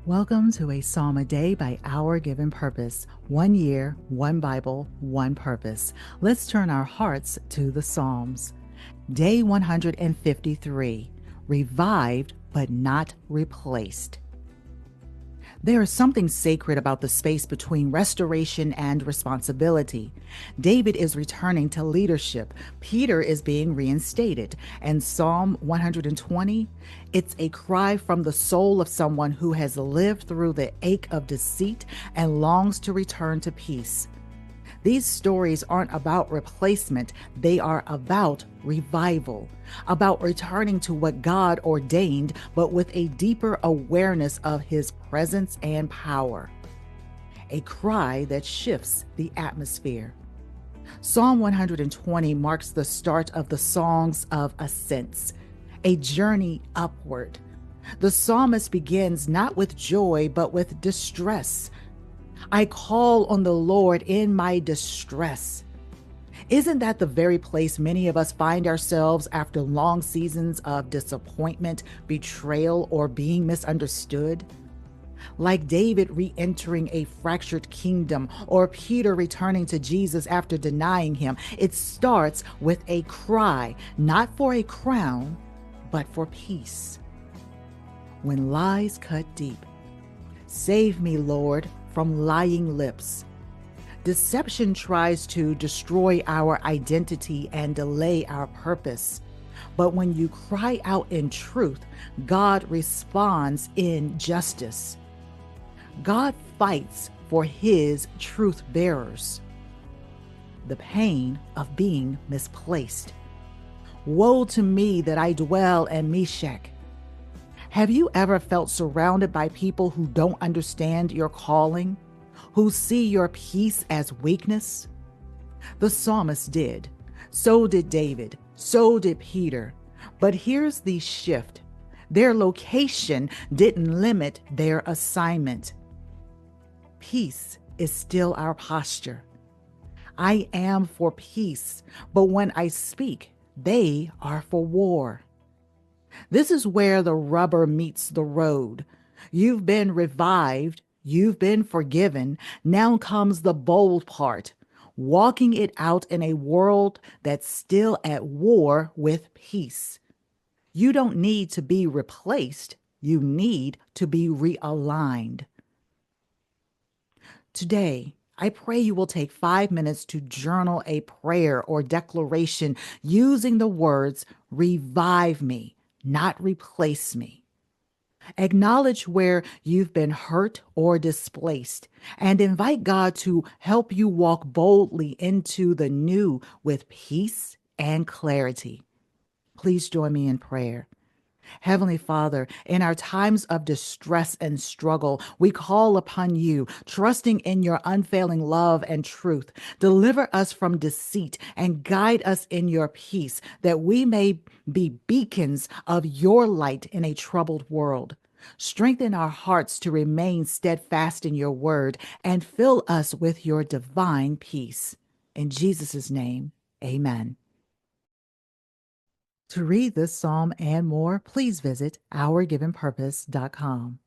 Welcome to a Psalm a Day by Our Given Purpose. 1 year, 1 Bible, 1 purpose. Let's turn our hearts to the Psalms. Day 153. Revived but not replaced. There is something sacred about the space between restoration and responsibility. David is returning to leadership. Peter is being reinstated. And Psalm 120, it's a cry from the soul of someone who has lived through the ache of deceit and longs to return to peace. These stories aren't about replacement, they are about revival, about returning to what God ordained, but with a deeper awareness of His presence and power. A cry that shifts the atmosphere. Psalm 120 marks the start of the songs of ascents, a journey upward. The psalmist begins not with joy, but with distress. I call on the Lord in my distress. Isn't that the very place many of us find ourselves after long seasons of disappointment, betrayal, or being misunderstood? Like David re-entering a fractured kingdom, or Peter returning to Jesus after denying him, it starts with a cry, not for a crown, but for peace. When lies cut deep, save me, Lord, from lying lips. Deception tries to destroy our identity and delay our purpose. But when you cry out in truth, God responds in justice. God fights for His truth bearers. The pain of being misplaced. Woe to me that I dwell in Meshach. Have you ever felt surrounded by people who don't understand your calling, who see your peace as weakness? The psalmist did. So did David. So did Peter. But here's the shift. Their location didn't limit their assignment. Peace is still our posture. I am for peace, but when I speak, they are for war. This is where the rubber meets the road. You've been revived. You've been forgiven. Now comes the bold part, walking it out in a world that's still at war with peace. You don't need to be replaced. You need to be realigned. Today, I pray you will take 5 minutes to journal a prayer or declaration using the words, revive me, not replace me. Acknowledge where you've been hurt or displaced and invite God to help you walk boldly into the new with peace and clarity. Please join me in prayer. Heavenly Father, in our times of distress and struggle, we call upon you, trusting in your unfailing love and truth. Deliver us from deceit and guide us in your peace, that we may be beacons of your light in a troubled world. Strengthen our hearts to remain steadfast in your word and fill us with your divine peace. In Jesus' name, amen. To read this psalm and more, please visit ourgivenpurpose.com.